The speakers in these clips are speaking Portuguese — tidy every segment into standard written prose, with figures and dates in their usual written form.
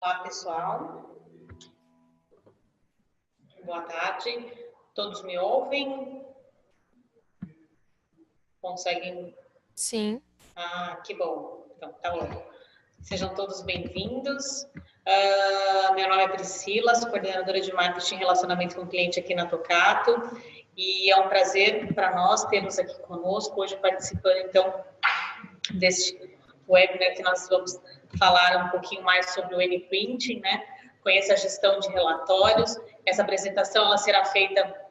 Olá, pessoal. Boa tarde. Todos me ouvem? Conseguem? Sim. Que bom. Então, tá bom. Sejam todos bem-vindos. Meu nome é Priscila, sou coordenadora de marketing e relacionamento com o cliente aqui na Tocato. E é um prazer para nós termos aqui conosco hoje participando, então, deste webinar que nós vamos falar um pouquinho mais sobre o N-Printing, né? Conheça a gestão de relatórios. Essa apresentação ela será feita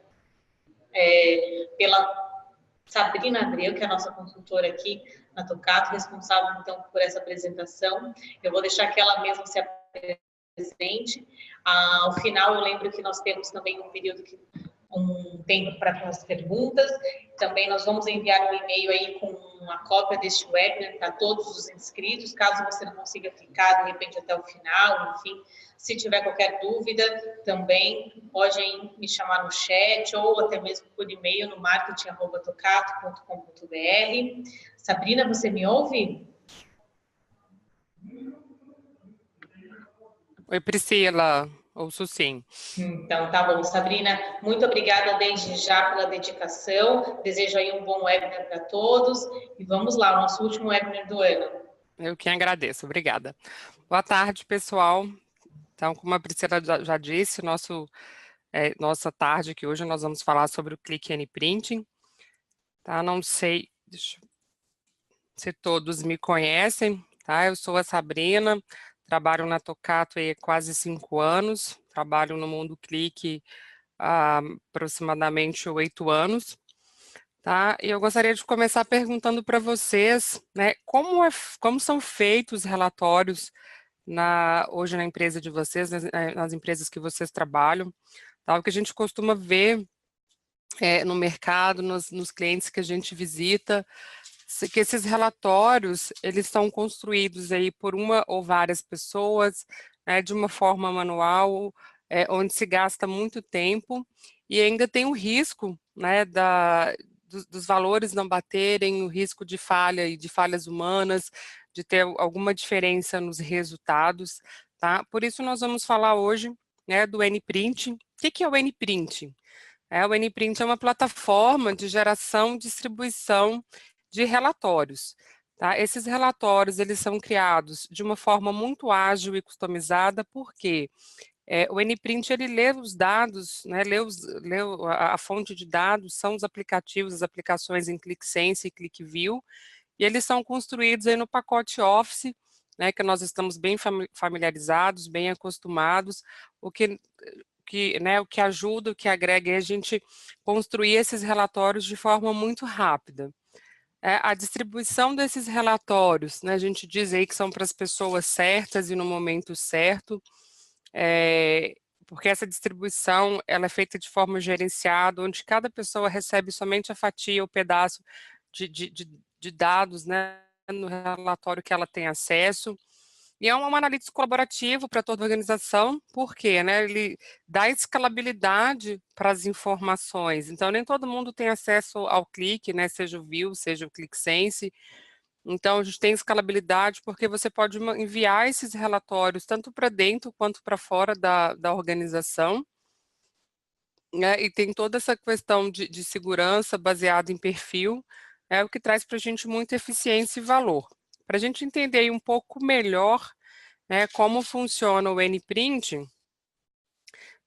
pela Sabrina Abreu, que é a nossa consultora aqui na Tocato, responsável, então, por essa apresentação. Eu vou deixar que ela mesma se apresente. Ao final, eu lembro que nós temos também um tempo para as perguntas. Também nós vamos enviar um e-mail aí com uma cópia deste webinar para todos os inscritos, caso você não consiga ficar, de repente, até o final, enfim. Se tiver qualquer dúvida, também podem me chamar no chat ou até mesmo por e-mail no marketing@tocato.com.br. Sabrina, você me ouve? Oi, Priscila. Ouço sim. Então, tá bom. Sabrina, muito obrigada desde já pela dedicação. Desejo aí um bom webinar para todos. E vamos lá, o nosso último webinar do ano. Eu que agradeço. Obrigada. Boa tarde, pessoal. Então, como a Priscila já disse, nossa tarde aqui hoje nós vamos falar sobre o Click N-Printing. Tá? Não sei se todos me conhecem, tá? Eu sou a Sabrina, trabalho na Tocato há quase 5 anos, trabalho no mundo Click há aproximadamente 8 anos. Tá? E eu gostaria de começar perguntando para vocês, né, como são feitos os relatórios hoje na empresa de vocês, nas empresas que vocês trabalham, tá? O que a gente costuma ver no mercado, nos clientes que a gente visita, que esses relatórios, eles são construídos aí por uma ou várias pessoas, né, de uma forma manual, onde se gasta muito tempo, e ainda tem o risco, né, dos valores não baterem, o risco de falha e de falhas humanas, de ter alguma diferença nos resultados, tá? Por isso nós vamos falar hoje, né, do N-Print. O que é o N-Print? O N-Print é uma plataforma de geração e distribuição de relatórios. Tá? Esses relatórios eles são criados de uma forma muito ágil e customizada, porque o N-Print ele lê os dados, né, a fonte de dados são os aplicativos, as aplicações em ClickSense e ClickView, e eles são construídos aí no pacote Office, né, que nós estamos bem familiarizados, bem acostumados, o que ajuda, o que agrega é a gente construir esses relatórios de forma muito rápida. A distribuição desses relatórios, né, a gente diz aí que são para as pessoas certas e no momento certo, porque essa distribuição ela é feita de forma gerenciada, onde cada pessoa recebe somente a fatia, o pedaço de dados, né, no relatório que ela tem acesso. E é uma análise colaborativa para toda a organização, porque, né, ele dá escalabilidade para as informações. Então, nem todo mundo tem acesso ao clique, né, seja o View, seja o ClickSense. Então, a gente tem escalabilidade porque você pode enviar esses relatórios tanto para dentro quanto para fora da organização. Né, e tem toda essa questão de segurança baseada em perfil, o que traz para a gente muita eficiência e valor. Para a gente entender um pouco melhor, né, como funciona o N-Print,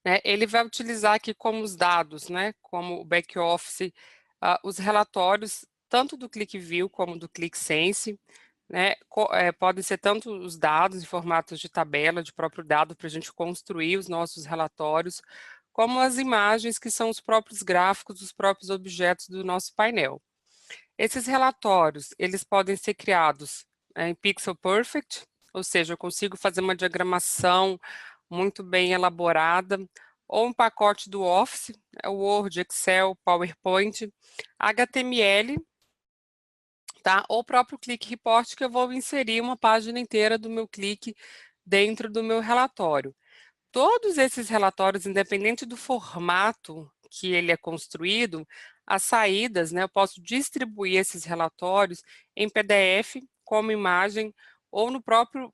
né, ele vai utilizar aqui como os dados, né, como o back-office, os relatórios, tanto do ClickView como do ClickSense, né, podem ser tanto os dados em formatos de tabela, de próprio dado, para a gente construir os nossos relatórios, como as imagens, que são os próprios gráficos, os próprios objetos do nosso painel. Esses relatórios, eles podem ser criados em Pixel Perfect, ou seja, eu consigo fazer uma diagramação muito bem elaborada, ou um pacote do Office, Word, Excel, PowerPoint, HTML, tá? Ou o próprio Click Report, que eu vou inserir uma página inteira do meu clique dentro do meu relatório. Todos esses relatórios, independente do formato que ele é construído, as saídas, né, eu posso distribuir esses relatórios em PDF, como imagem, ou no próprio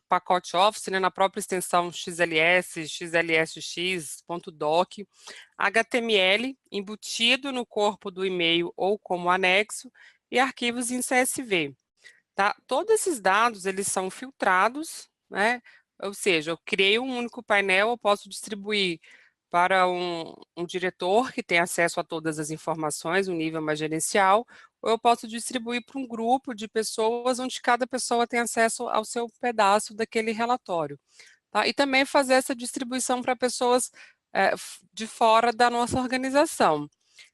pacote Office, né, na própria extensão XLS, xlsx.doc, HTML embutido no corpo do e-mail ou como anexo e arquivos em CSV. Tá? Todos esses dados, eles são filtrados, né? Ou seja, eu criei um único painel, eu posso distribuir para um diretor que tem acesso a todas as informações, um nível mais gerencial, ou eu posso distribuir para um grupo de pessoas onde cada pessoa tem acesso ao seu pedaço daquele relatório. Tá? E também fazer essa distribuição para pessoas de fora da nossa organização.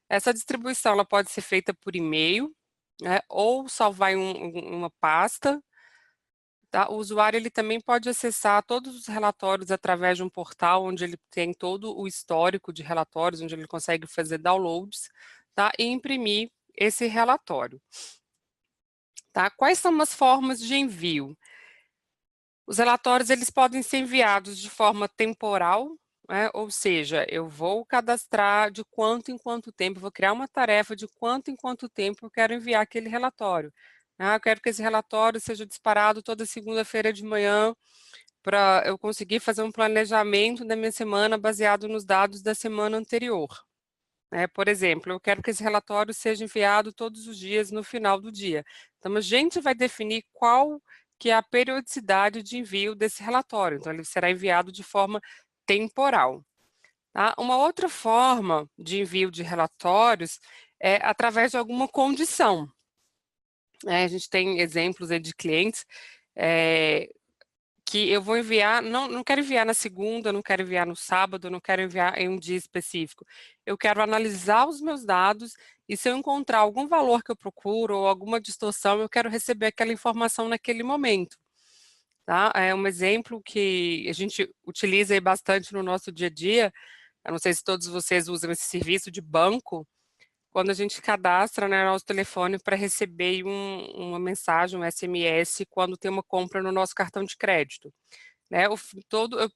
Essa distribuição ela pode ser feita por e-mail, né, ou salvar em uma pasta. Tá? O usuário ele também pode acessar todos os relatórios através de um portal onde ele tem todo o histórico de relatórios, onde ele consegue fazer downloads, tá? E imprimir esse relatório. Tá? Quais são as formas de envio? Os relatórios eles podem ser enviados de forma temporal, né? Ou seja, eu vou cadastrar de quanto em quanto tempo, vou criar uma tarefa de quanto em quanto tempo eu quero enviar aquele relatório. Eu quero que esse relatório seja disparado toda segunda-feira de manhã para eu conseguir fazer um planejamento da minha semana baseado nos dados da semana anterior. Por exemplo, eu quero que esse relatório seja enviado todos os dias no final do dia. Então, a gente vai definir qual que é a periodicidade de envio desse relatório. Então, ele será enviado de forma temporal. Tá? Uma outra forma de envio de relatórios é através de alguma condição. A gente tem exemplos aí de clientes que eu vou enviar, não quero enviar na segunda, não quero enviar no sábado, não quero enviar em um dia específico. Eu quero analisar os meus dados e se eu encontrar algum valor que eu procuro ou alguma distorção, eu quero receber aquela informação naquele momento. Tá? É um exemplo que a gente utiliza aí bastante no nosso dia a dia. Eu não sei se todos vocês usam esse serviço de banco, quando a gente cadastra, né, nosso telefone para receber uma mensagem, um SMS, quando tem uma compra no nosso cartão de crédito. Né, eu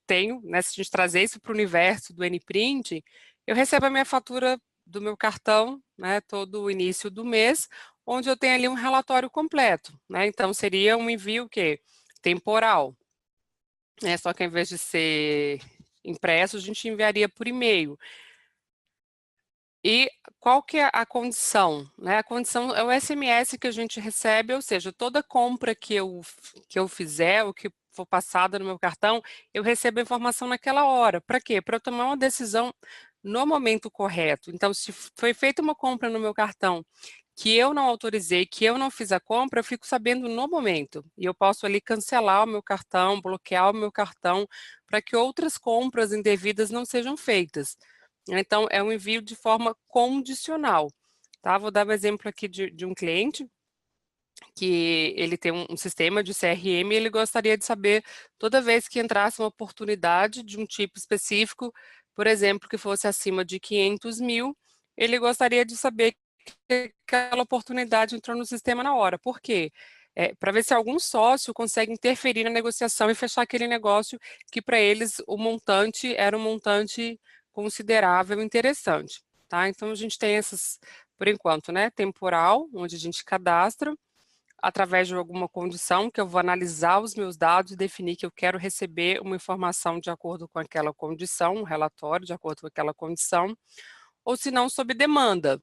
tenho, né, se a gente trazer isso para o universo do Nprint, eu recebo a minha fatura do meu cartão, né, todo o início do mês, onde eu tenho ali um relatório completo. Né, então, seria um envio o quê? Temporal. Só que ao invés de ser impresso, a gente enviaria por e-mail. E qual que é a condição? Né? A condição é o SMS que a gente recebe, ou seja, toda compra que eu fizer, ou que for passada no meu cartão, eu recebo a informação naquela hora. Para quê? Para eu tomar uma decisão no momento correto. Então, se foi feita uma compra no meu cartão que eu não autorizei, que eu não fiz a compra, eu fico sabendo no momento. E eu posso ali cancelar o meu cartão, bloquear o meu cartão, para que outras compras indevidas não sejam feitas. Então, é um envio de forma condicional. Tá? Vou dar um exemplo aqui de um cliente que ele tem um sistema de CRM e ele gostaria de saber, toda vez que entrasse uma oportunidade de um tipo específico, por exemplo, que fosse acima de 500 mil, ele gostaria de saber que aquela oportunidade entrou no sistema na hora. Por quê? Para ver se algum sócio consegue interferir na negociação e fechar aquele negócio que para eles o montante era um montante considerável e interessante. Tá? Então, a gente tem essas, por enquanto, né, temporal, onde a gente cadastra, através de alguma condição, que eu vou analisar os meus dados e definir que eu quero receber uma informação de acordo com aquela condição, um relatório de acordo com aquela condição, ou se não, sob demanda.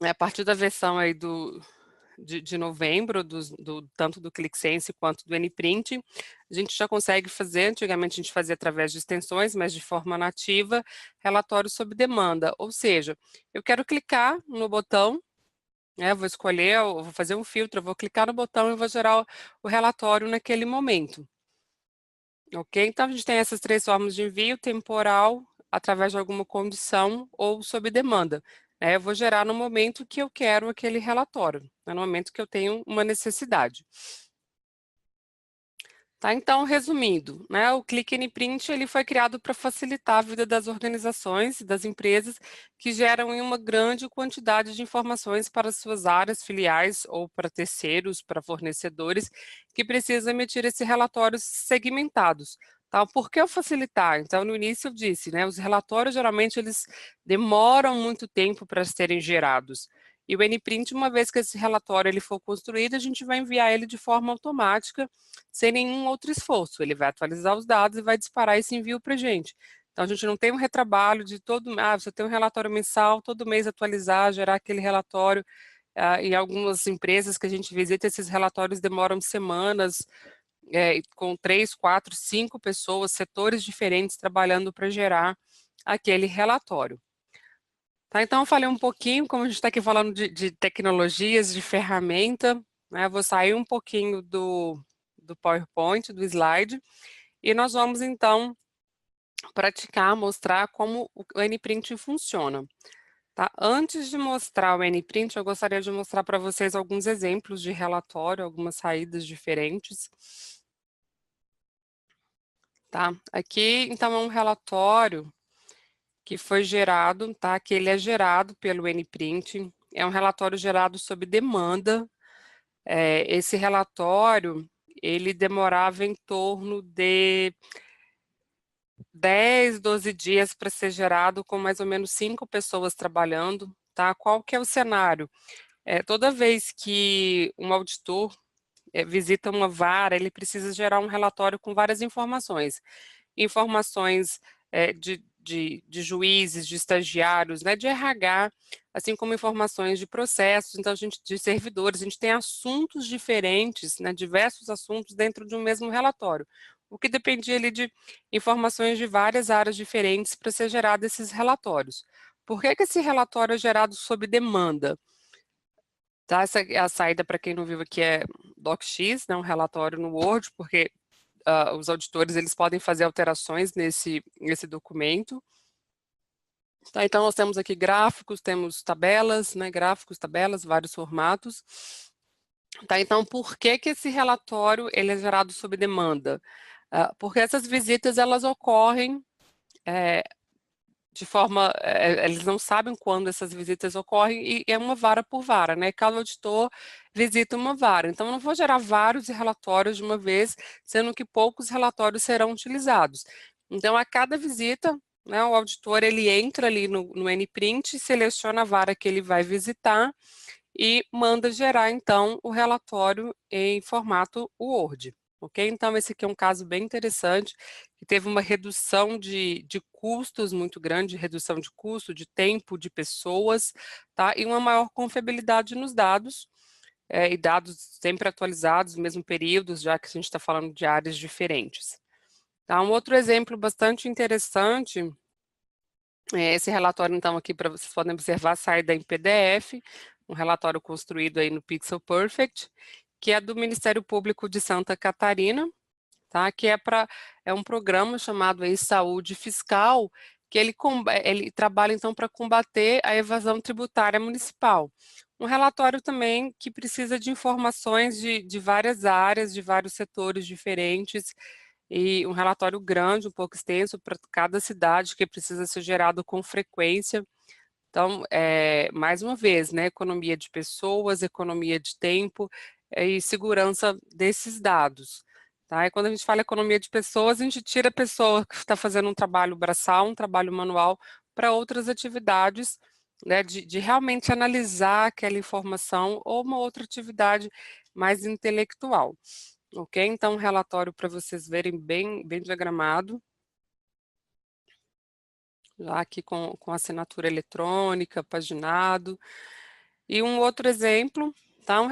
A partir da versão aí de novembro, tanto do ClickSense quanto do Nprint, a gente já consegue fazer, antigamente a gente fazia através de extensões, mas de forma nativa, relatório sob demanda, ou seja, eu quero clicar no botão, vou escolher, eu vou fazer um filtro, eu vou clicar no botão e vou gerar o relatório naquele momento. Ok? Então, a gente tem essas três formas de envio: temporal, através de alguma condição, ou sob demanda. Eu vou gerar no momento que eu quero aquele relatório, no momento que eu tenho uma necessidade. Tá, então, resumindo, o Click and Print ele foi criado para facilitar a vida das organizações e das empresas que geram uma grande quantidade de informações para suas áreas, filiais ou para terceiros, para fornecedores, que precisam emitir esses relatórios segmentados. Tá? Por que eu facilitar? Então, no início eu disse, os relatórios geralmente eles demoram muito tempo para serem gerados. E o NPrint, uma vez que esse relatório ele for construído, a gente vai enviar ele de forma automática, sem nenhum outro esforço. Ele vai atualizar os dados e vai disparar esse envio para a gente. Então, a gente não tem um retrabalho de você tem um relatório mensal, todo mês atualizar, gerar aquele relatório. Em algumas empresas que a gente visita, esses relatórios demoram semanas, com 3, 4, 5 pessoas, setores diferentes trabalhando para gerar aquele relatório. Tá, então, eu falei um pouquinho, como a gente está aqui falando de tecnologias, de ferramenta, né, eu vou sair um pouquinho do PowerPoint, do slide, e nós vamos, então, praticar, mostrar como o NPrint funciona. Tá? Antes de mostrar o NPrint, eu gostaria de mostrar para vocês alguns exemplos de relatório, algumas saídas diferentes. Tá? Aqui, então, é um relatório que foi gerado, tá? Que ele é gerado pelo NPrint, é um relatório gerado sob demanda. Esse relatório, ele demorava em torno de 10, 12 dias para ser gerado, com mais ou menos 5 pessoas trabalhando, tá? Qual que é o cenário? Toda vez que um auditor visita uma vara, ele precisa gerar um relatório com várias informações. Informações de juízes, de estagiários, né, de RH, assim como informações de processos, então de servidores, a gente tem assuntos diferentes, né, diversos assuntos dentro de um mesmo relatório, o que dependia ali de informações de várias áreas diferentes para ser gerado esses relatórios. Por que esse relatório é gerado sob demanda? Tá, essa é a saída para quem não viu aqui é DocX, né, um relatório no Word, porque os auditores eles podem fazer alterações nesse documento. Tá, então, nós temos aqui gráficos, temos tabelas, né, gráficos, tabelas, vários formatos. Tá, então, por que esse relatório ele é gerado sob demanda? Porque essas visitas, elas ocorrem de forma, eles não sabem quando essas visitas ocorrem e é uma vara por vara, né? Cada auditor visita uma vara. Então, eu não vou gerar vários relatórios de uma vez, sendo que poucos relatórios serão utilizados. Então, a cada visita, né, o auditor ele entra ali no NPrint, seleciona a vara que ele vai visitar e manda gerar, então, o relatório em formato Word. Ok? Então, esse aqui é um caso bem interessante, que teve uma redução de custos muito grande, redução de custo, de tempo, de pessoas, tá? E uma maior confiabilidade nos dados, e dados sempre atualizados, mesmo períodos, já que a gente está falando de áreas diferentes. Tá? Um outro exemplo bastante interessante, esse relatório, então, aqui, para vocês podem observar, sai da em PDF, um relatório construído aí no Pixel Perfect, que é do Ministério Público de Santa Catarina, tá? Que é um programa chamado aí Saúde Fiscal, que ele trabalha então para combater a evasão tributária municipal. Um relatório também que precisa de informações de várias áreas, de vários setores diferentes, e um relatório grande, um pouco extenso, para cada cidade, que precisa ser gerado com frequência. Então, mais uma vez, né, economia de pessoas, economia de tempo e segurança desses dados. Tá? E quando a gente fala economia de pessoas, a gente tira a pessoa que está fazendo um trabalho braçal, um trabalho manual, para outras atividades, né, de realmente analisar aquela informação ou uma outra atividade mais intelectual. Ok? Então, um relatório para vocês verem bem diagramado. Já aqui com assinatura eletrônica, paginado. E um outro exemplo, tá? Um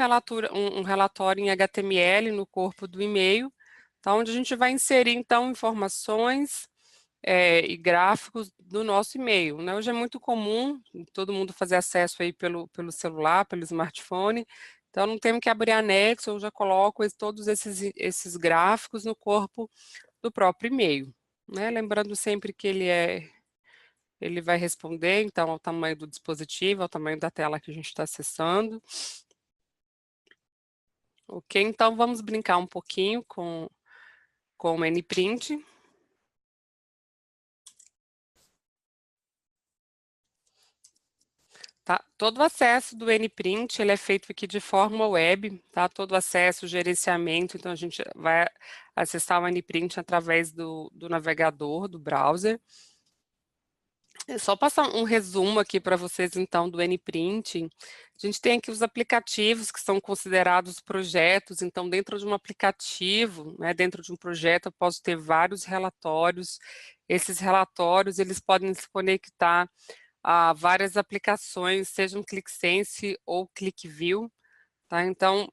relatório em HTML no corpo do e-mail, tá? Onde a gente vai inserir, então, informações e gráficos do nosso e-mail, né? Hoje é muito comum todo mundo fazer acesso aí pelo celular, pelo smartphone, então não temos que abrir anexo, eu já coloco todos esses gráficos no corpo do próprio e-mail, né? Lembrando sempre que ele vai responder, então, ao tamanho do dispositivo, ao tamanho da tela que a gente está acessando. Ok, então vamos brincar um pouquinho com o NPrint. Tá? Todo o acesso do NPrint, ele é feito aqui de forma web, tá? Todo o acesso, gerenciamento, então a gente vai acessar o NPrint através do navegador, do browser. Só passar um resumo aqui para vocês, então, do N-Printing. A gente tem aqui os aplicativos que são considerados projetos. Então, dentro de um aplicativo, né, dentro de um projeto, eu posso ter vários relatórios. Esses relatórios, eles podem se conectar a várias aplicações, seja um ClickSense ou ClickView. Tá? Então,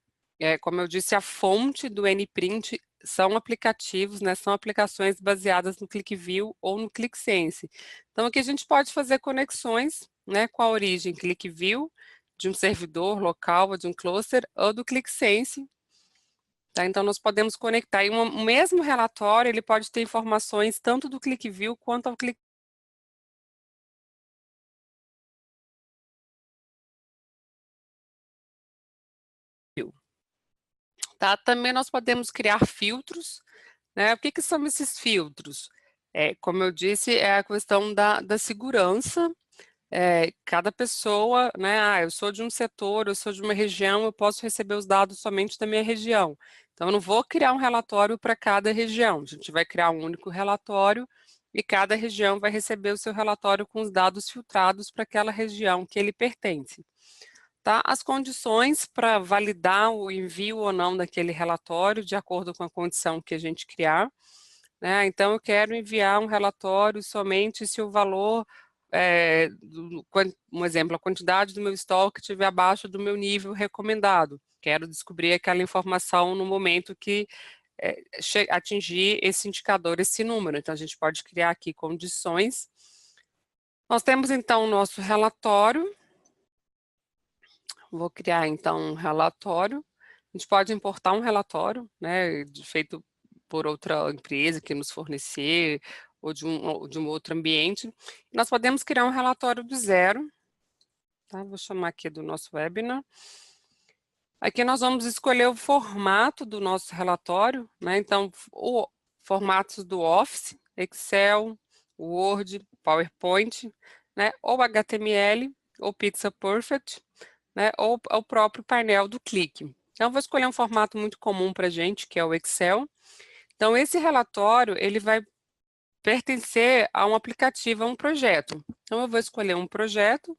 como eu disse, a fonte do N-Print são aplicativos, né, são aplicações baseadas no ClickView ou no ClickSense. Então, aqui a gente pode fazer conexões, né, com a origem ClickView, de um servidor local ou de um cluster, ou do ClickSense. Tá? Então, nós podemos conectar. E o mesmo relatório, ele pode ter informações tanto do ClickView quanto ao ClickSense. Tá? Também nós podemos criar filtros, né? O que são esses filtros? Como eu disse, é a questão da segurança. Cada pessoa, né? Eu sou de um setor, eu sou de uma região, eu posso receber os dados somente da minha região. Então, eu não vou criar um relatório para cada região. A gente vai criar um único relatório e cada região vai receber o seu relatório com os dados filtrados para aquela região que ele pertence. Tá? As condições para validar o envio ou não daquele relatório, de acordo com a condição que a gente criar. Né? Então, eu quero enviar um relatório somente se o valor, um exemplo, a quantidade do meu estoque estiver abaixo do meu nível recomendado. Quero descobrir aquela informação no momento que atingir esse indicador, esse número. Então, a gente pode criar aqui condições. Nós temos, então, o nosso relatório. Vou criar, então, um relatório. A gente pode importar um relatório, né, feito por outra empresa que nos fornecer, ou de um outro ambiente. Nós podemos criar um relatório do zero. Tá? Vou chamar aqui do nosso webinar. Aqui nós vamos escolher o formato do nosso relatório, né? Então, o formatos do Office, Excel, Word, PowerPoint, né? Ou HTML, ou Pixel Perfect, né? Ou o próprio painel do Click. Então, eu vou escolher um formato muito comum para a gente, que é o Excel. Então, esse relatório, ele vai pertencer a um aplicativo, a um projeto. Então, eu vou escolher um projeto.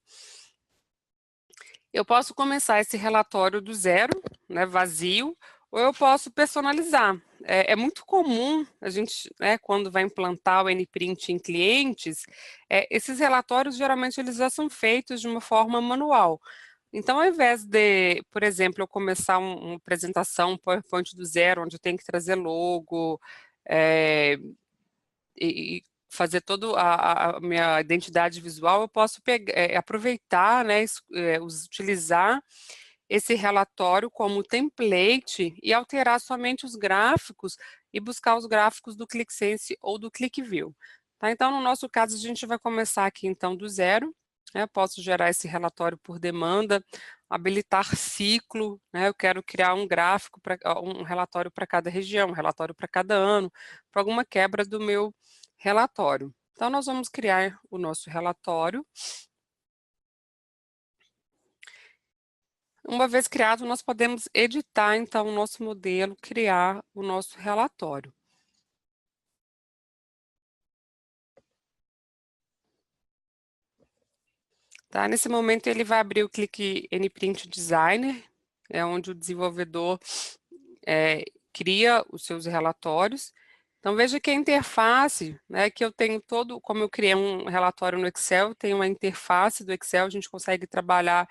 Eu posso começar esse relatório do zero, né, vazio, ou eu posso personalizar. É muito comum a gente, né, quando vai implantar o N-Print em clientes, esses relatórios, geralmente, eles já são feitos de uma forma manual. Então, ao invés de, por exemplo, eu começar uma apresentação, um PowerPoint do zero, onde eu tenho que trazer logo, e fazer toda a minha identidade visual, eu posso aproveitar, né, utilizar esse relatório como template e alterar somente os gráficos e buscar os gráficos do ClickSense ou do ClickView. Tá? Então, no nosso caso, a gente vai começar aqui, então, do zero. Eu posso gerar esse relatório por demanda, habilitar ciclo, né? Eu quero criar um gráfico, um relatório para cada região, um relatório para cada ano, para alguma quebra do meu relatório. Então, nós vamos criar o nosso relatório. Uma vez criado, nós podemos editar, então, o nosso modelo, criar o nosso relatório. Tá? Nesse momento, ele vai abrir o Click N-Print Designer, onde o desenvolvedor cria os seus relatórios. Então, veja que a interface, né, que eu tenho como eu criei um relatório no Excel, tem uma interface do Excel, a gente consegue trabalhar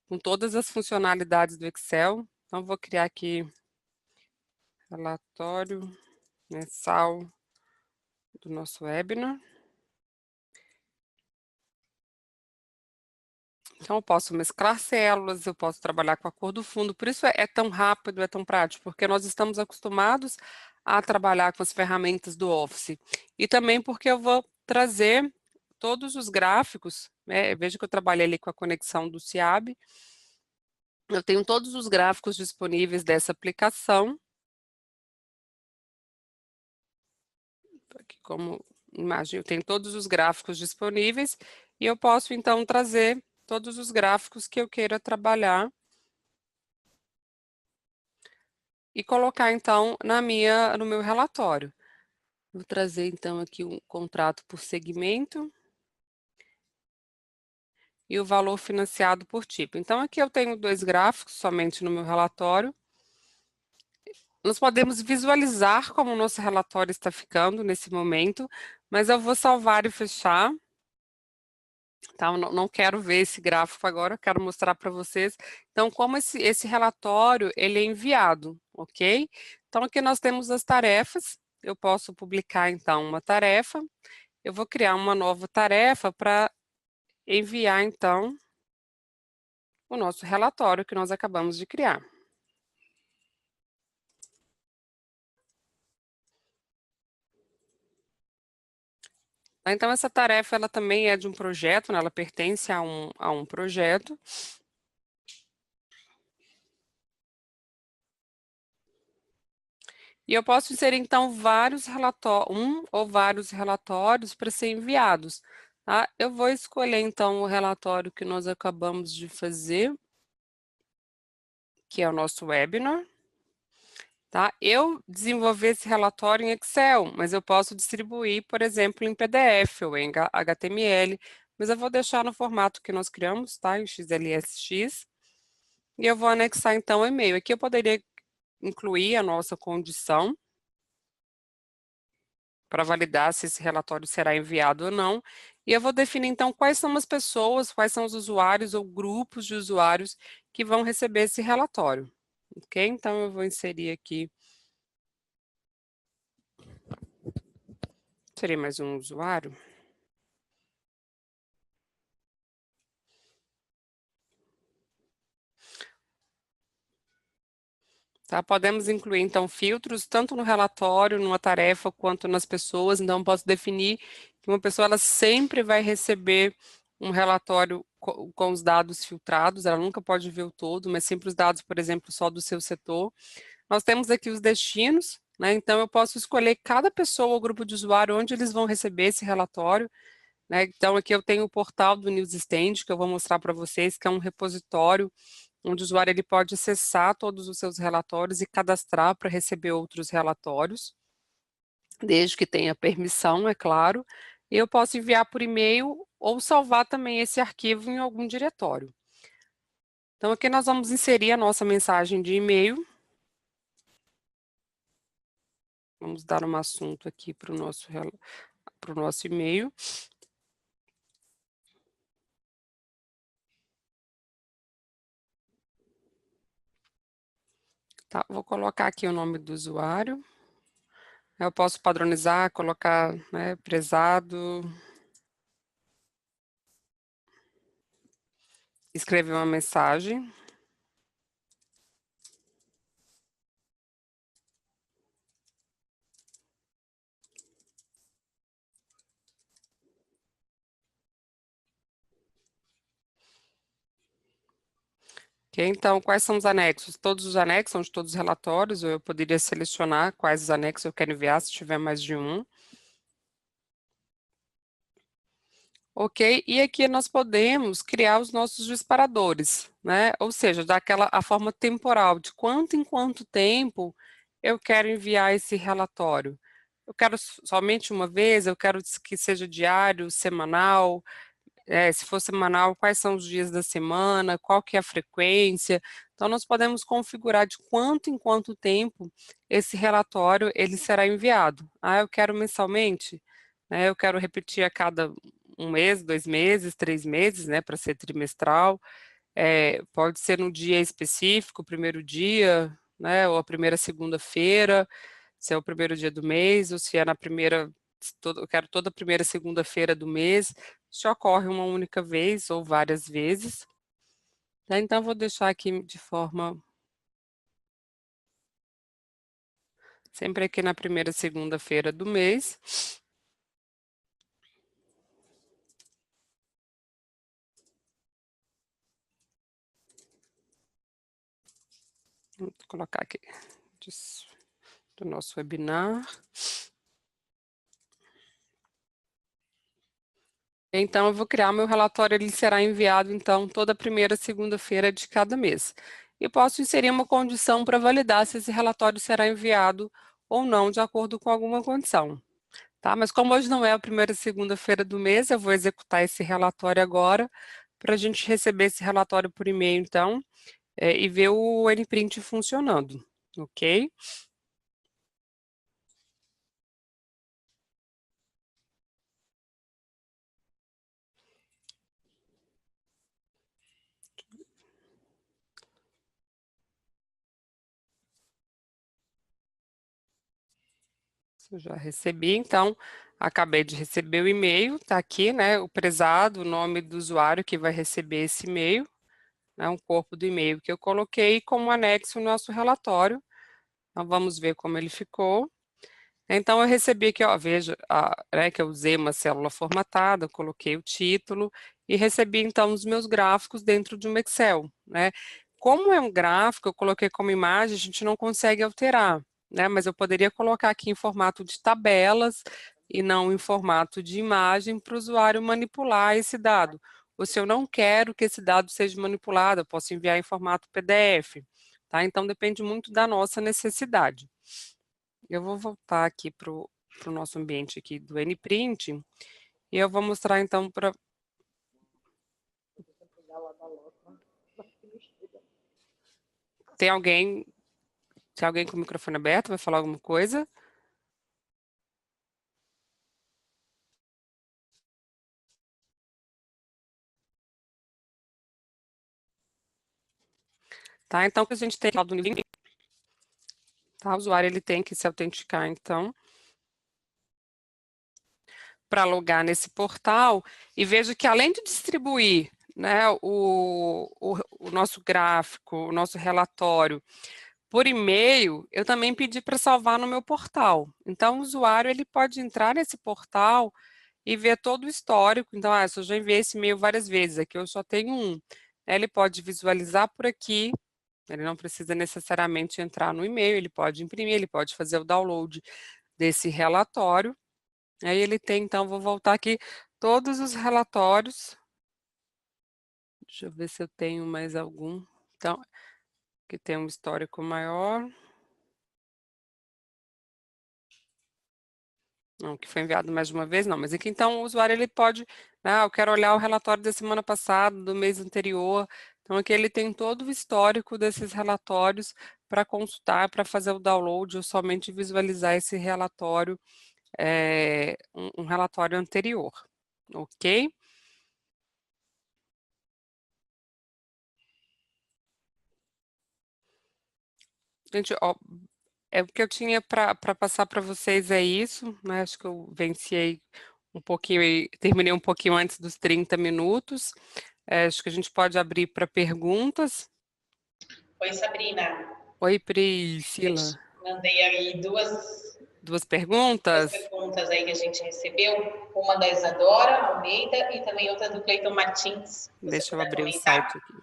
com todas as funcionalidades do Excel. Então, vou criar aqui relatório mensal do nosso webinar. Então, eu posso mesclar células, eu posso trabalhar com a cor do fundo, por isso é tão rápido, é tão prático, porque nós estamos acostumados a trabalhar com as ferramentas do Office. E também porque eu vou trazer todos os gráficos, né? Veja que eu trabalhei ali com a conexão do CIAB. Eu tenho todos os gráficos disponíveis dessa aplicação. Aqui como imagem, eu tenho todos os gráficos disponíveis e eu posso, então, trazer todos os gráficos que eu queira trabalhar e colocar, então, no meu relatório. Vou trazer, então, aqui um contrato por segmento. e o valor financiado por tipo. Então, aqui eu tenho 2 gráficos somente no meu relatório. Nós podemos visualizar como o nosso relatório está ficando nesse momento, mas eu vou salvar e fechar. Tá? Eu não quero ver esse gráfico agora, eu quero mostrar para vocês. Então, como esse relatório, ele é enviado, ok? Então, aqui nós temos as tarefas. Eu posso publicar, então, uma tarefa. Eu vou criar uma nova tarefa para enviar, então, o nosso relatório que nós acabamos de criar. Então, essa tarefa, ela também é de um projeto, né? Ela pertence a um projeto. E eu posso inserir, então, um ou vários relatórios para ser enviados. Tá? Eu vou escolher, então, o relatório que nós acabamos de fazer, que é o nosso webinar. Tá? Eu desenvolvi esse relatório em Excel, mas eu posso distribuir, por exemplo, em PDF ou em HTML, mas eu vou deixar no formato que nós criamos, tá? Em XLSX, e eu vou anexar, então, o e-mail. Aqui eu poderia incluir a nossa condição, para validar se esse relatório será enviado ou não. E eu vou definir, então, quais são as pessoas, quais são os usuários ou grupos de usuários que vão receber esse relatório. Ok? Então, eu vou inserir aqui. Seria mais um usuário. Tá? Podemos incluir, então, filtros tanto no relatório, numa tarefa, quanto nas pessoas. Então, posso definir que uma pessoa ela sempre vai receber um relatório com os dados filtrados, ela nunca pode ver o todo, mas sempre os dados, por exemplo, só do seu setor. Nós temos aqui os destinos, né? Então, eu posso escolher cada pessoa ou grupo de usuário onde eles vão receber esse relatório. Né? Então, aqui eu tenho o portal do Newsstand, que eu vou mostrar para vocês, que é um repositório onde o usuário ele pode acessar todos os seus relatórios e cadastrar para receber outros relatórios, desde que tenha permissão, é claro. E eu posso enviar por e-mail ou salvar também esse arquivo em algum diretório. Então, aqui nós vamos inserir a nossa mensagem de e-mail. Vamos dar um assunto aqui para o nosso e-mail. Tá, vou colocar aqui o nome do usuário. Eu posso padronizar, colocar, né, prezado, escrever uma mensagem. Ok, então, quais são os anexos? Todos os anexos são de todos os relatórios, ou eu poderia selecionar quais os anexos eu quero enviar, se tiver mais de um. Ok, e aqui nós podemos criar os nossos disparadores, né? Ou seja, a forma temporal, de quanto em quanto tempo eu quero enviar esse relatório. Eu quero somente uma vez, eu quero que seja diário, semanal, se for semanal, quais são os dias da semana, qual que é a frequência. Então, nós podemos configurar de quanto em quanto tempo esse relatório ele será enviado. Ah, eu quero mensalmente, né? Eu quero repetir a cada um mês, 2 meses, 3 meses, né, para ser trimestral. Pode ser no dia específico, o primeiro dia, né, ou a primeira segunda-feira, se é o primeiro dia do mês, ou se é na primeira, eu quero toda a primeira segunda-feira do mês. Isso ocorre uma única vez ou várias vezes. Tá? Então, vou deixar aqui de forma sempre aqui na primeira segunda-feira do mês. Vou colocar aqui do nosso webinar. Então, eu vou criar meu relatório, ele será enviado, então, toda primeira segunda-feira de cada mês. E posso inserir uma condição para validar se esse relatório será enviado ou não, de acordo com alguma condição. Tá? Mas como hoje não é a primeira segunda-feira do mês, eu vou executar esse relatório agora, para a gente receber esse relatório por e-mail, então, e ver o NPrint funcionando, ok? Eu já recebi, então, acabei de receber o e-mail, está aqui, né, o prezado, o nome do usuário que vai receber esse e-mail, né, um corpo do e-mail que eu coloquei como anexo no nosso relatório. Então, vamos ver como ele ficou. Então, eu recebi aqui, ó, veja, né, que eu usei uma célula formatada, coloquei o título e recebi, então, os meus gráficos dentro de um Excel, né? Como é um gráfico, eu coloquei como imagem, a gente não consegue alterar, né? Mas eu poderia colocar aqui em formato de tabelas e não em formato de imagem para o usuário manipular esse dado. Ou se eu não quero que esse dado seja manipulado, eu posso enviar em formato PDF, tá? Então, depende muito da nossa necessidade. Eu vou voltar aqui para o nosso ambiente aqui do NPrint, e eu vou mostrar então para... Tem alguém com o microfone aberto, vai falar alguma coisa? Tá, então que a gente tem do nível, tá? O usuário ele tem que se autenticar, então, para logar nesse portal, e vejo que além de distribuir, né, o nosso gráfico, o nosso relatório por e-mail, eu também pedi para salvar no meu portal. Então, o usuário ele pode entrar nesse portal e ver todo o histórico. Então, se eu já enviei esse e-mail várias vezes, aqui eu só tenho um. Ele pode visualizar por aqui, ele não precisa necessariamente entrar no e-mail, ele pode imprimir, ele pode fazer o download desse relatório. Aí ele tem, então, vou voltar aqui, todos os relatórios. Deixa eu ver se eu tenho mais algum. Então, que tem um histórico maior. Não, que foi enviado mais de uma vez, não. Mas aqui, então, o usuário, ele pode, eu quero olhar o relatório da semana passada, do mês anterior. Então, aqui ele tem todo o histórico desses relatórios para consultar, para fazer o download ou somente visualizar esse relatório, um relatório anterior, ok? Gente, ó, o que eu tinha para passar para vocês é isso, né? Acho que eu venci aí um pouquinho, terminei um pouquinho antes dos 30 minutos. Acho que a gente pode abrir para perguntas. Oi, Sabrina. Oi, Eu Priscila. te mandei aí Duas duas perguntas? perguntas aí que a gente recebeu, uma da Isadora Almeida e também outra do Cleiton Martins. Se você Deixa eu puder abrir o comentar, site aqui.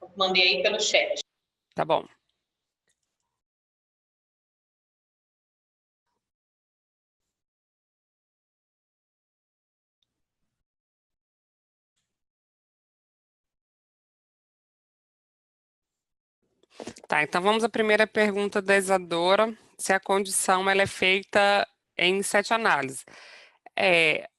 eu mandei aí pelo chat. Tá bom. Tá, então vamos à primeira pergunta da Isadora, se a condição ela é feita em 7 análises.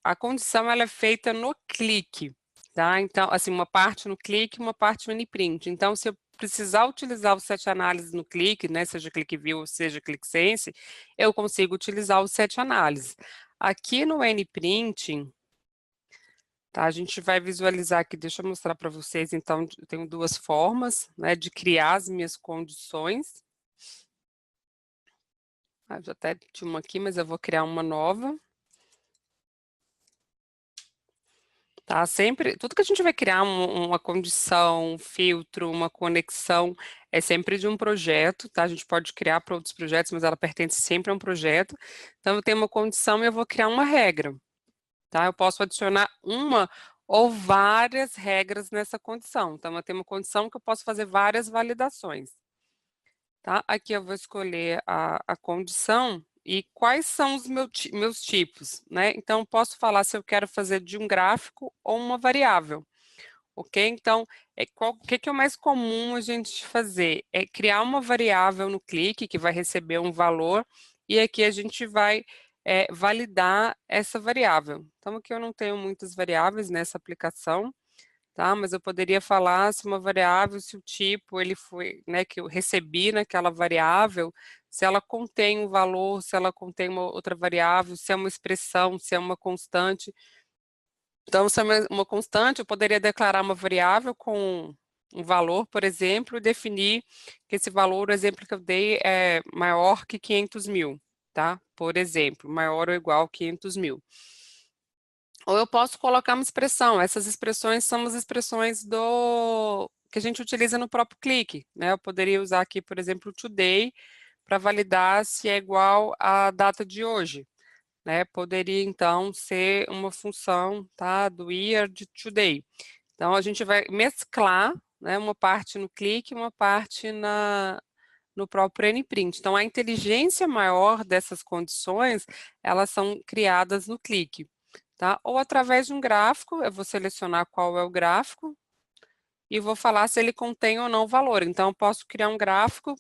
A condição ela é feita no clique, tá? Então, assim, uma parte no clique, uma parte no NPrint. Então, se eu precisar utilizar os 7 análises no clique, né, seja clique view ou seja clique sense, eu consigo utilizar os 7 análises. Aqui no NPrint, tá, a gente vai visualizar aqui, deixa eu mostrar para vocês, então, eu tenho duas formas, né, de criar as minhas condições. Eu já até tinha uma aqui, mas eu vou criar uma nova. Tá? Sempre, tudo que a gente vai criar, uma condição, um filtro, uma conexão, é sempre de um projeto, tá? A gente pode criar para outros projetos, mas ela pertence sempre a um projeto. Então, eu tenho uma condição e eu vou criar uma regra, tá? Eu posso adicionar uma ou várias regras nessa condição. Então, eu tenho uma condição que eu posso fazer várias validações. Tá? Aqui eu vou escolher a condição e quais são os meus tipos, né? Então, eu posso falar se eu quero fazer de um gráfico ou uma variável, ok? Então, o que é o mais comum a gente fazer? É criar uma variável no clique que vai receber um valor e aqui a gente vai validar essa variável. Então, aqui eu não tenho muitas variáveis nessa aplicação, tá? Mas eu poderia falar se uma variável, se o tipo ele foi, né, que eu recebi naquela variável, se ela contém um valor, se ela contém uma outra variável, se é uma expressão, se é uma constante. Então, se é uma constante, eu poderia declarar uma variável com um valor, por exemplo, e definir que esse valor, o exemplo que eu dei, é maior que 500 mil, tá? Por exemplo, maior ou igual a 500 mil. Ou eu posso colocar uma expressão. Essas expressões são as expressões que a gente utiliza no próprio clique, né? Eu poderia usar aqui, por exemplo, today, para validar se é igual à data de hoje, né? Poderia, então, ser uma função, tá? Do year de today. Então, a gente vai mesclar, né? Uma parte no clique, uma parte no próprio nprint. Então, a inteligência maior dessas condições, elas são criadas no clique, tá? Ou através de um gráfico, eu vou selecionar qual é o gráfico e vou falar se ele contém ou não valor. Então, eu posso criar um gráfico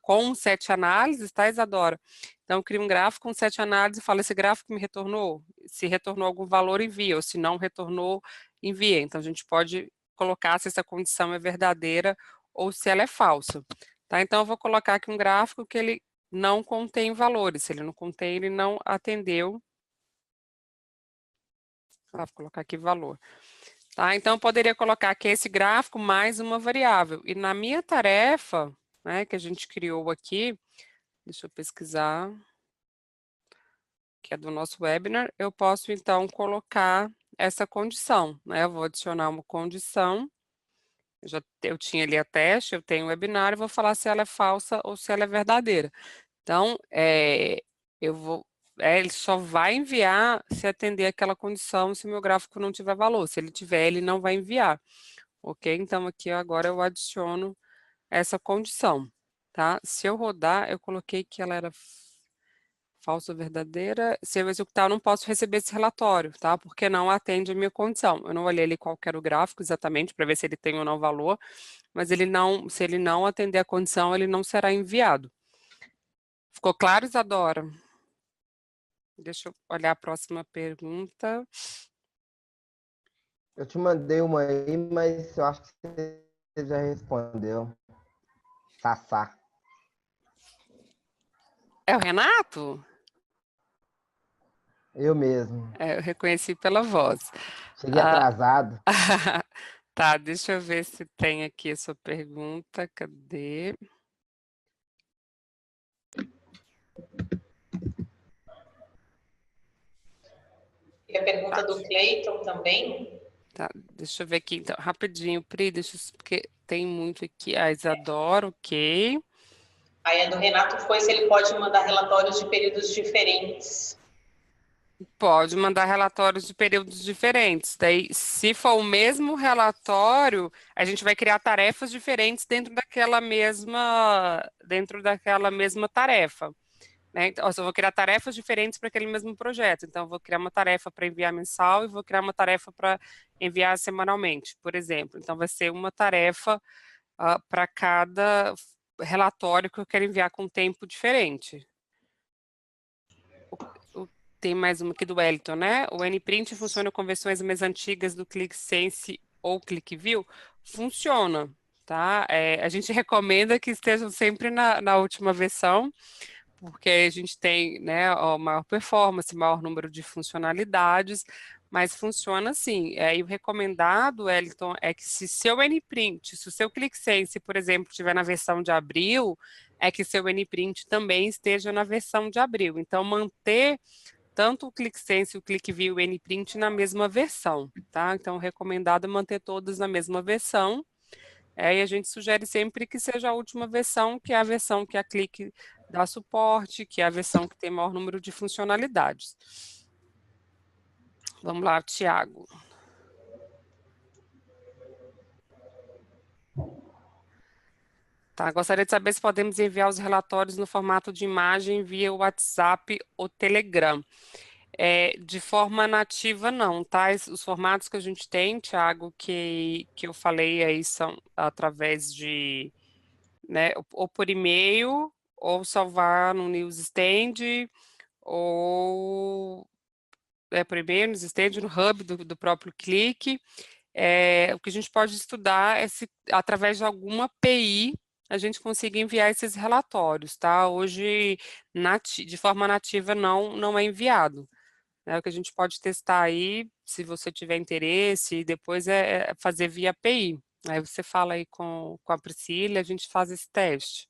com 7 análises, tá, Isadora? Então, eu crio um gráfico com 7 análises e falo, esse gráfico me retornou? Se retornou algum valor, envia, ou se não retornou, envia. Então, a gente pode colocar se essa condição é verdadeira ou se ela é falsa. Tá? Então, eu vou colocar aqui um gráfico que ele não contém valores. Se ele não contém, ele não atendeu. Vou colocar aqui valor. Tá? Então, eu poderia colocar aqui esse gráfico mais uma variável. E na minha tarefa, né, que a gente criou aqui, deixa eu pesquisar, que é do nosso webinar, eu posso, então, colocar essa condição. Né? Eu vou adicionar uma condição. Eu tinha ali a teste, eu tenho o webinar, e vou falar se ela é falsa ou se ela é verdadeira. Então, ele só vai enviar se atender aquela condição, se o meu gráfico não tiver valor. Se ele tiver, ele não vai enviar. Ok? Então, aqui agora eu adiciono essa condição, tá? Se eu rodar, eu coloquei que ela era falsa ou verdadeira. Se eu executar, eu não posso receber esse relatório, tá? Porque não atende a minha condição. Eu não olhei ali qual que era o gráfico exatamente para ver se ele tem ou não valor, mas se ele não atender a condição, ele não será enviado. Ficou claro, Isadora? Deixa eu olhar a próxima pergunta. Eu te mandei uma aí, mas eu acho que você já respondeu. Sassá. É o Renato? Eu mesmo. Eu reconheci pela voz. Cheguei atrasado. Tá, deixa eu ver se tem aqui a sua pergunta. Cadê? E a pergunta do Cleiton também. Tá, deixa eu ver aqui, então, rapidinho, Pri, porque tem muito aqui. A Isadora, ok. Aí a do Renato foi se ele pode mandar relatórios de períodos diferentes. Pode mandar relatórios de períodos diferentes. Daí, se for o mesmo relatório, a gente vai criar tarefas diferentes dentro daquela mesma tarefa. Né? Então, eu vou criar tarefas diferentes para aquele mesmo projeto. Então, eu vou criar uma tarefa para enviar mensal e vou criar uma tarefa para enviar semanalmente, por exemplo. Então, vai ser uma tarefa para cada relatório que eu quero enviar com tempo diferente. Tem mais uma aqui do Wellington, né? O nprint funciona com versões mais antigas do ClickSense ou ClickView? Funciona, tá? A gente recomenda que estejam sempre na última versão, porque a gente tem, né, maior performance, maior número de funcionalidades, mas funciona assim. E o recomendado, Wellington, é que se o seu ClickSense, por exemplo, estiver na versão de abril, é que seu nprint também esteja na versão de abril. Então, manter tanto o ClickSense, o ClickView e o nprint na mesma versão, tá? Então, o recomendado é manter todos na mesma versão. E a gente sugere sempre que seja a última versão, que é a versão que a Click dá suporte, que é a versão que tem maior número de funcionalidades. Vamos lá, Tiago. Tá, gostaria de saber se podemos enviar os relatórios no formato de imagem via WhatsApp ou Telegram. De forma nativa, não, tá? Os formatos que a gente tem, Tiago, que eu falei aí são através de, né, ou por e-mail, ou salvar no Newsstand, ou por e-mail, Newsstand, no hub do próprio Clique, o que a gente pode estudar é se, através de alguma API, a gente consiga enviar esses relatórios, tá? Hoje, de forma nativa, não é enviado. O que a gente pode testar aí, se você tiver interesse, e depois é fazer via API. Aí você fala aí com a Priscila, a gente faz esse teste.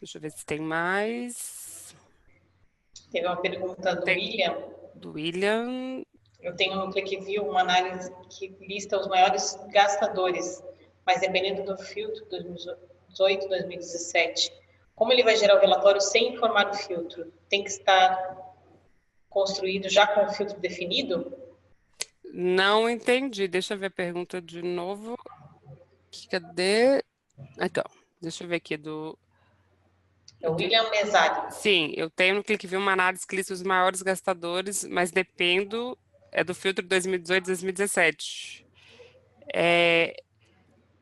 Deixa eu ver se tem mais. Teve uma pergunta do William. Do William. Eu tenho no ClickView uma análise que lista os maiores gastadores, mas dependendo do filtro, 2018, 2017. Como ele vai gerar o relatório sem informar o filtro? Tem que estar construído já com o filtro definido? Não entendi. Deixa eu ver a pergunta de novo. Cadê? Então, deixa eu ver aqui do... É o William Mesário. Sim, eu tenho no ClickView uma análise que lista os maiores gastadores, mas dependo do filtro 2018 2017.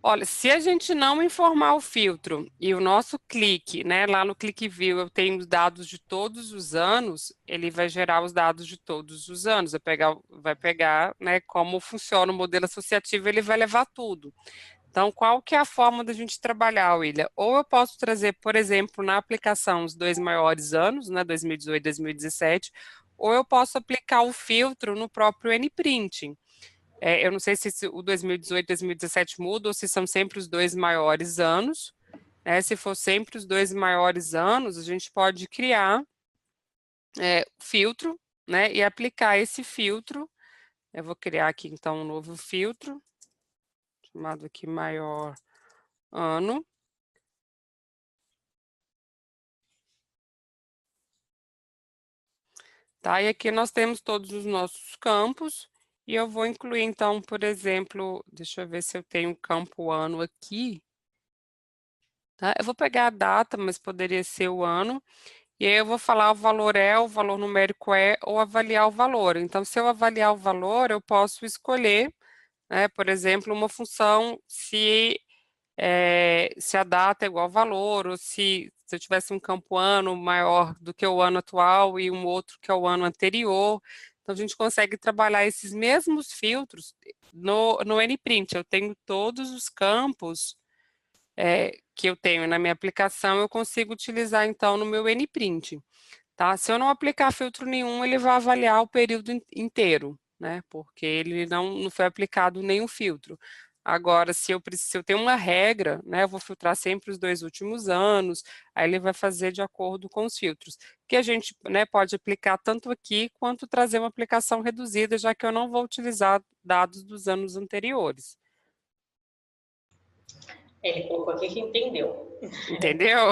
Olha, se a gente não informar o filtro e o nosso clique, né, lá no ClickView eu tenho os dados de todos os anos, ele vai gerar os dados de todos os anos, vai pegar, né, como funciona o modelo associativo, ele vai levar tudo. Então, qual que é a forma da gente trabalhar, William? Ou eu posso trazer, por exemplo, na aplicação os 2 maiores anos, né, 2018 e 2017, ou eu posso aplicar o filtro no próprio NPrinting. Eu não sei se o 2018 e 2017 muda ou se são sempre os 2 maiores anos. Se for sempre os 2 maiores anos, a gente pode criar filtro, né, e aplicar esse filtro. Eu vou criar aqui, então, um novo filtro, chamado aqui maior ano. Tá? E aqui nós temos todos os nossos campos. E eu vou incluir, então, por exemplo, deixa eu ver se eu tenho um campo ano aqui. Tá? Eu vou pegar a data, mas poderia ser o ano. E aí eu vou falar o valor o valor numérico ou avaliar o valor. Então, se eu avaliar o valor, eu posso escolher, né, por exemplo, uma função se a data é igual ao valor, ou se eu tivesse um campo ano maior do que o ano atual e um outro que é o ano anterior. Então, a gente consegue trabalhar esses mesmos filtros no NPrint. Eu tenho todos os campos que eu tenho na minha aplicação, eu consigo utilizar, então, no meu NPrint. Tá? Se eu não aplicar filtro nenhum, ele vai avaliar o período inteiro, né? Porque ele não foi aplicado nenhum filtro. Agora, se eu tenho uma regra, né, eu vou filtrar sempre os 2 últimos anos, aí ele vai fazer de acordo com os filtros. Que a gente, né, pode aplicar tanto aqui, quanto trazer uma aplicação reduzida, já que eu não vou utilizar dados dos anos anteriores. Ele colocou aqui que entendeu. Entendeu?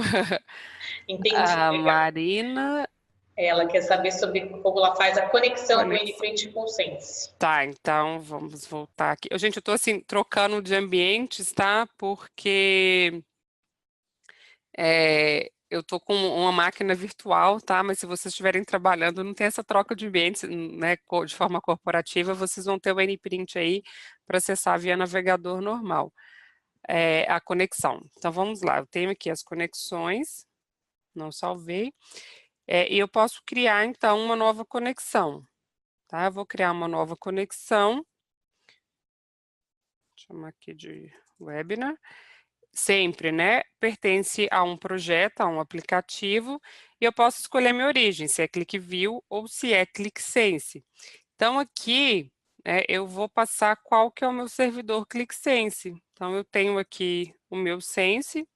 Entendi. A legal. Marina... Ela quer saber sobre como ela faz a conexão do NPrint com o Sense. Tá, então vamos voltar aqui. Gente, eu tô assim, trocando de ambientes, tá? Porque eu tô com uma máquina virtual, tá? Mas se vocês estiverem trabalhando, não tem essa troca de ambientes, né? De forma corporativa, vocês vão ter o NPrint aí para acessar via navegador normal. A conexão. Então, vamos lá. Eu tenho aqui as conexões, não salvei. E eu posso criar, então, uma nova conexão. Tá? Eu vou criar uma nova conexão. Vou chamar aqui de webinar. Sempre, né? Pertence a um projeto, a um aplicativo, e eu posso escolher minha origem, se é ClickView ou se é ClickSense. Então, aqui, eu vou passar qual que é o meu servidor ClickSense. Então, eu tenho aqui o meu Sense.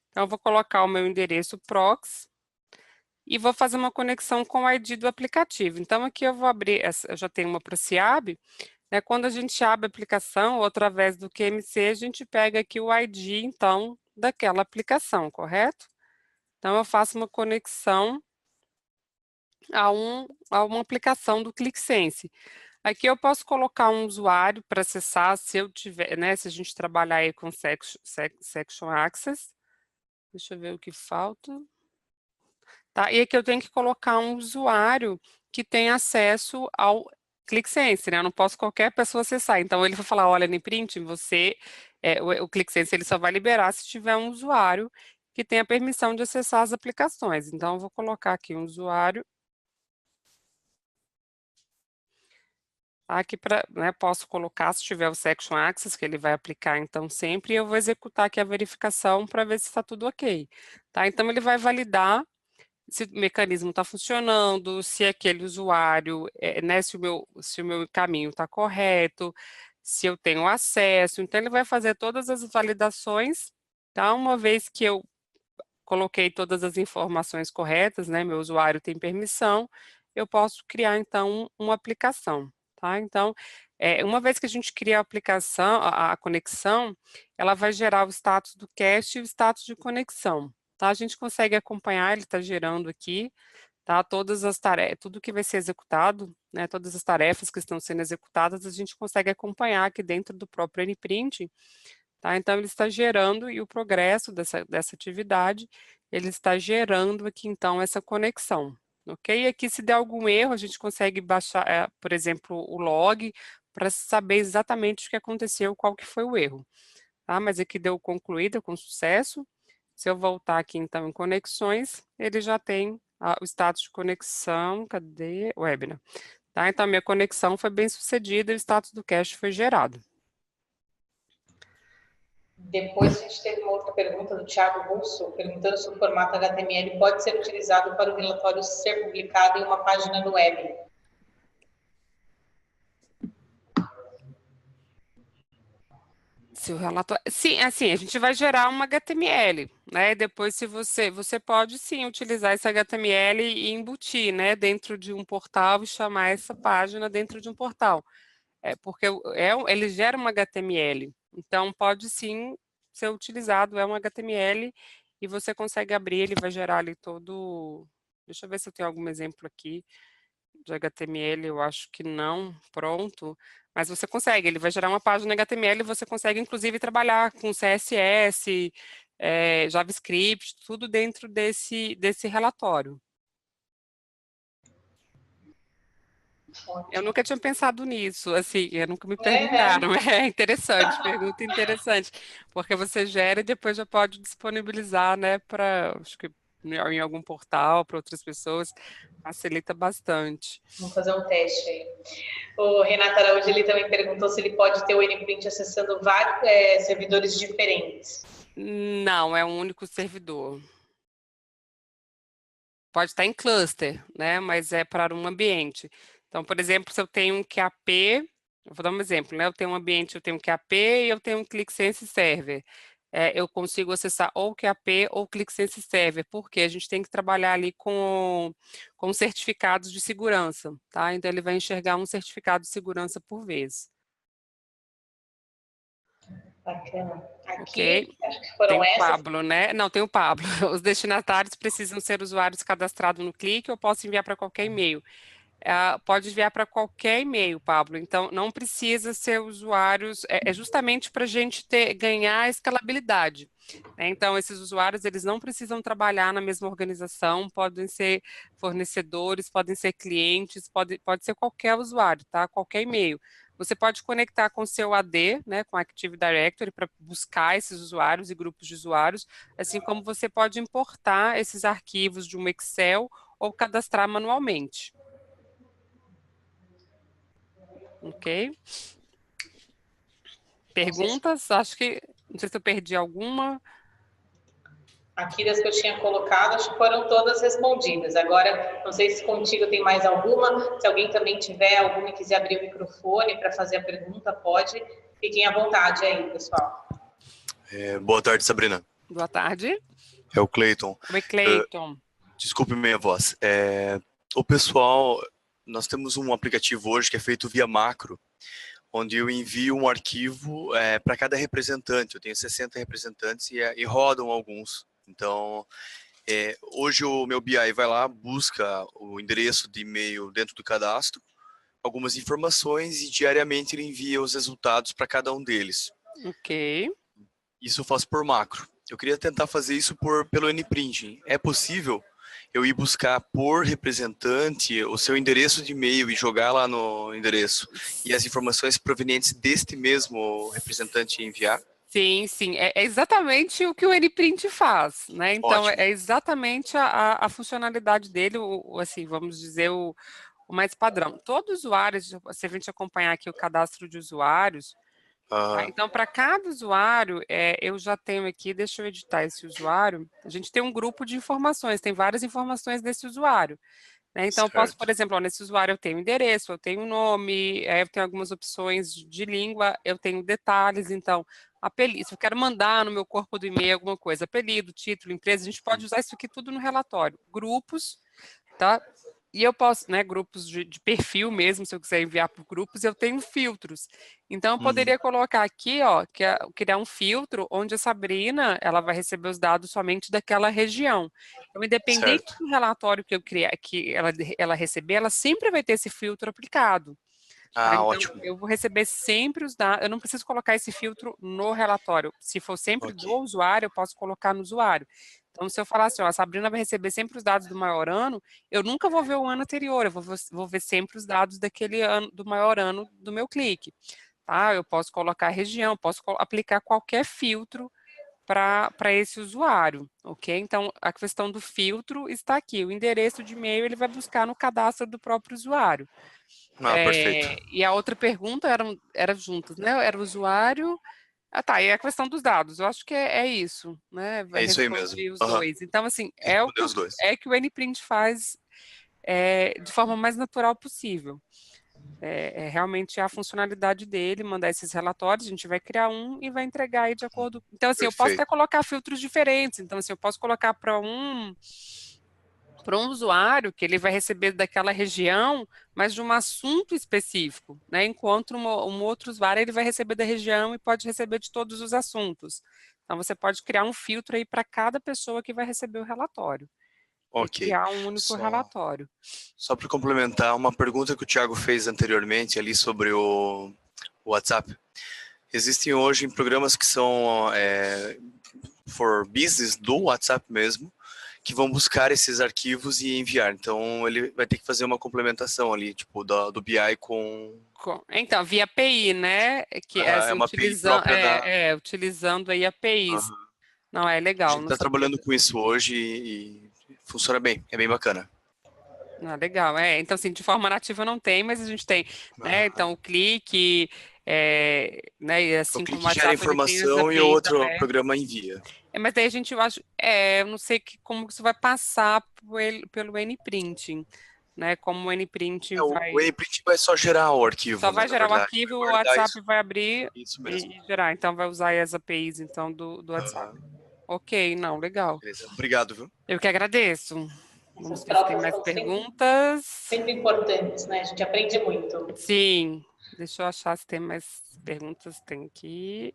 Então, eu vou colocar o meu endereço proxy e vou fazer uma conexão com o ID do aplicativo. Então, aqui eu vou abrir, eu já tenho uma para CIAB, né? Quando a gente abre a aplicação ou através do QMC, a gente pega aqui o ID, então, daquela aplicação, correto? Então, eu faço uma conexão a uma aplicação do ClickSense. Aqui eu posso colocar um usuário para acessar, se eu tiver, né, se a gente trabalhar aí com Section Access. Deixa eu ver o que falta. Tá? E aqui eu tenho que colocar um usuário que tem acesso ao ClickSense, né? Eu não posso qualquer pessoa acessar. Então, ele vai falar, olha, NPrint, o ClickSense ele só vai liberar se tiver um usuário que tem a permissão de acessar as aplicações. Então, eu vou colocar aqui um usuário. Aqui né, posso colocar, se tiver o Section Access, que ele vai aplicar então sempre, e eu vou executar aqui a verificação para ver se está tudo ok. Tá? Então, ele vai validar se o mecanismo está funcionando, se aquele usuário, né, se o meu caminho está correto, se eu tenho acesso. Então, ele vai fazer todas as validações, tá? Uma vez que eu coloquei todas as informações corretas, né, meu usuário tem permissão, eu posso criar, então, uma aplicação, tá? Então, uma vez que a gente cria a aplicação, a conexão, ela vai gerar o status do cache e o status de conexão, tá? A gente consegue acompanhar, ele está gerando aqui, tá? Todas as tarefas, tudo que vai ser executado, né, todas as tarefas que estão sendo executadas, a gente consegue acompanhar aqui dentro do próprio NPrint, tá? Então, ele está gerando, e o progresso dessa atividade, ele está gerando aqui, então, essa conexão, ok? E aqui, se der algum erro, a gente consegue baixar, por exemplo, o log, para saber exatamente o que aconteceu, qual que foi o erro, tá? Mas aqui deu concluída com sucesso. Se eu voltar aqui, então, em conexões, ele já tem o status de conexão, cadê? Webinar. Tá? Então, a minha conexão foi bem sucedida e o status do cache foi gerado. Depois a gente teve uma outra pergunta do Thiago Russo, perguntando se o formato HTML pode ser utilizado para o relatório ser publicado em uma página no web. Se o relatório... Sim, assim, a gente vai gerar uma HTML, né? Depois, se você pode, sim, utilizar esse HTML e embutir, né, dentro de um portal e chamar essa página dentro de um portal. Porque ele gera uma HTML, então pode, sim, ser utilizado, é um HTML, e você consegue abrir, ele vai gerar ali todo... Deixa eu ver se eu tenho algum exemplo aqui de HTML, eu acho que não, pronto, mas você consegue, ele vai gerar uma página HTML e você consegue, inclusive, trabalhar com CSS, JavaScript, tudo dentro desse relatório. Eu nunca tinha pensado nisso, assim, nunca me perguntaram, é interessante, pergunta interessante, porque você gera e depois já pode disponibilizar, né, para, acho que em algum portal, para outras pessoas, facilita bastante. Vamos fazer um teste aí. O Renato Araújo, ele também perguntou se ele pode ter o NPrint acessando vários servidores diferentes. Não, é um único servidor. Pode estar em cluster, né, mas é para um ambiente. Então, por exemplo, se eu tenho um QAP, eu vou dar um exemplo, né, eu tenho um ambiente, eu tenho um QAP e eu tenho um ClickSense Server. Eu consigo acessar ou o QAP ou o ClickSense Server, porque a gente tem que trabalhar ali com certificados de segurança, tá? Então, ele vai enxergar um certificado de segurança por vez. Bacana. Aqui, Ok. acho que foram tem o essas. Pablo, né? Não, tem o Pablo. Os destinatários precisam ser usuários cadastrados no Click, ou posso enviar para qualquer e-mail? Pode enviar para qualquer e-mail, Pablo. Então, não precisa ser usuários, justamente para a gente ganhar escalabilidade, né? Então, esses usuários, eles não precisam trabalhar na mesma organização, podem ser fornecedores, podem ser clientes, pode ser qualquer usuário, tá? Qualquer e-mail. Você pode conectar com o seu AD, né, com Active Directory, para buscar esses usuários e grupos de usuários, assim como você pode importar esses arquivos de um Excel ou cadastrar manualmente. Ok? Perguntas? Acho que, não sei se eu perdi alguma. Aqui das que eu tinha colocado, acho que foram todas respondidas. Agora, não sei se contigo tem mais alguma. Se alguém também tiver alguma e quiser abrir o microfone para fazer a pergunta, pode. Fiquem à vontade aí, pessoal. Boa tarde, Sabrina. Boa tarde. É o Cleiton. Oi, Cleiton. Desculpe minha voz. O pessoal, nós temos um aplicativo hoje que é feito via macro, onde eu envio um arquivo para cada representante. Eu tenho 60 representantes e rodam alguns. Então, hoje o meu BI vai lá, busca o endereço de e-mail dentro do cadastro, algumas informações, e diariamente ele envia os resultados para cada um deles. Ok. Isso eu faço por macro. Eu queria tentar fazer isso pelo NPrint. É possível eu ir buscar por representante o seu endereço de e-mail e jogar lá no endereço e as informações provenientes deste mesmo representante enviar? Sim, sim, é exatamente o que o NPrint faz, né? Então, Ótimo. é exatamente a funcionalidade dele, assim, vamos dizer, o mais padrão. Todo usuário, se a gente acompanhar aqui o cadastro de usuários, tá? Aham, Então, para cada usuário, eu já tenho aqui, deixa eu editar esse usuário, a gente tem um grupo de informações, tem várias informações desse usuário. Né? Então, eu posso, por certo. exemplo, ó, nesse usuário eu tenho endereço, eu tenho nome, eu tenho algumas opções de língua, eu tenho detalhes, então, apelido, se eu quero mandar no meu corpo do e-mail alguma coisa, apelido, título, empresa, a gente pode usar isso aqui tudo no relatório. Grupos, tá? E eu posso, né, grupos de perfil mesmo, se eu quiser enviar por grupos, eu tenho filtros. Então, eu Uhum, poderia colocar aqui, ó, criar um filtro onde a Sabrina, ela vai receber os dados somente daquela região. Então, independente certo. do relatório que eu criar, que ela receber, ela sempre vai ter esse filtro aplicado. Tá? Ah, Então, ótimo. eu vou receber sempre os dados, eu não preciso colocar esse filtro no relatório. Se for sempre Ok. do usuário, eu posso colocar no usuário. Então, se eu falar assim, ó, a Sabrina vai receber sempre os dados do maior ano, eu nunca vou ver o ano anterior, eu vou ver sempre os dados daquele ano, do maior ano do meu clique. Tá? Eu posso colocar a região, posso aplicar qualquer filtro para esse usuário, ok? Então, a questão do filtro está aqui. O endereço de e-mail ele vai buscar no cadastro do próprio usuário. Ah, perfeito. E a outra pergunta era juntas, né? Era o usuário. Ah, tá. E a questão dos dados. Eu acho que é isso, né? Vai É isso aí mesmo. responder os Aham. dois. Então, assim, Respondeu os dois. é que o NPrint faz de forma mais natural possível. Realmente a funcionalidade dele, mandar esses relatórios, a gente vai criar um e vai entregar aí de acordo. Então, assim, eu posso até Perfeito. colocar filtros diferentes. Então, assim, eu posso colocar para um usuário que ele vai receber daquela região, mas de um assunto específico, né? Enquanto um outro usuário ele vai receber da região e pode receber de todos os assuntos. Então você pode criar um filtro aí para cada pessoa que vai receber o relatório e Ok. criar um único Só, relatório. só para complementar, uma pergunta que o Thiago fez anteriormente ali sobre o WhatsApp. Existem hoje programas que são for business do WhatsApp mesmo, que vão buscar esses arquivos e enviar. Então, ele vai ter que fazer uma complementação ali, tipo, do BI com... Então, via API, né? Que é, É assim, uma API própria da... utilizando aí APIs. Aham. Não, é A legal, gente não está sabia. trabalhando com isso hoje e funciona bem, é bem bacana. Ah, legal, então assim, de forma nativa não tem, mas a gente tem, né, Aham. então o clique, né, e O assim como o clique gera WhatsApp ele tem as informação e o APIs outro abertas, programa envia. mas daí a gente, eu acho, eu não sei como que isso vai passar pelo NPrinting, né, como o NPrint O vai, Nprint vai só gerar o arquivo, só né, vai na gerar o verdade. arquivo e o Vai guardar WhatsApp isso. vai abrir Isso mesmo. e gerar, então vai usar as APIs, então, do WhatsApp. Aham. Ok, não, legal. Beleza. Obrigado, viu? Eu que agradeço. Vamos Essas ver se tem trocas mais estão perguntas. sempre importantes, né? A gente aprende muito. Sim, deixa eu achar se tem mais perguntas. Tem aqui.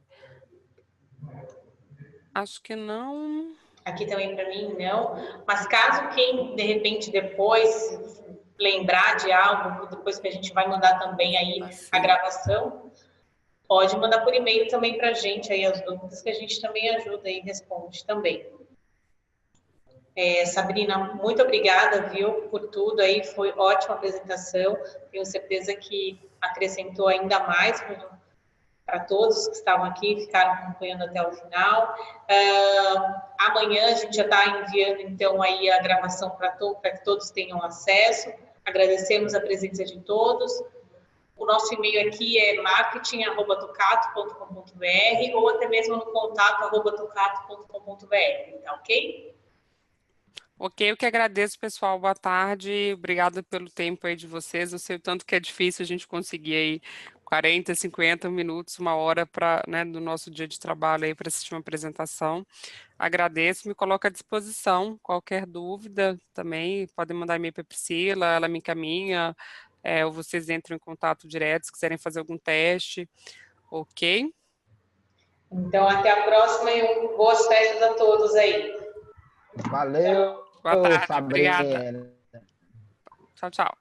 Acho que não. Aqui também para mim não, mas caso quem de repente depois lembrar de algo, depois que a gente vai mandar também aí a Assim. gravação, pode mandar por e-mail também para a gente aí as dúvidas que a gente também ajuda e responde também. Sabrina, muito obrigada, viu, por tudo aí, foi ótima apresentação, tenho certeza que acrescentou ainda mais para todos que estavam aqui, ficaram acompanhando até o final. Amanhã a gente já está enviando, então, aí a gravação para que todos tenham acesso. Agradecemos a presença de todos. O nosso e-mail aqui é marketing@tocato.com.br ou até mesmo no contato@tocato.com.br, tá ok? Ok, eu que agradeço, pessoal. Boa tarde. Obrigada pelo tempo aí de vocês. Eu sei o tanto que é difícil a gente conseguir aí 40, 50 minutos, uma hora para, né, do nosso dia de trabalho aí para assistir uma apresentação. Agradeço, me coloco à disposição. Qualquer dúvida também, podem mandar e-mail para a Priscila, ela me encaminha, ou vocês entram em contato direto se quiserem fazer algum teste, ok? Então, até a próxima e boas festas a todos aí. Valeu, Boa tarde, obrigada. Sabrina. Tchau, tchau.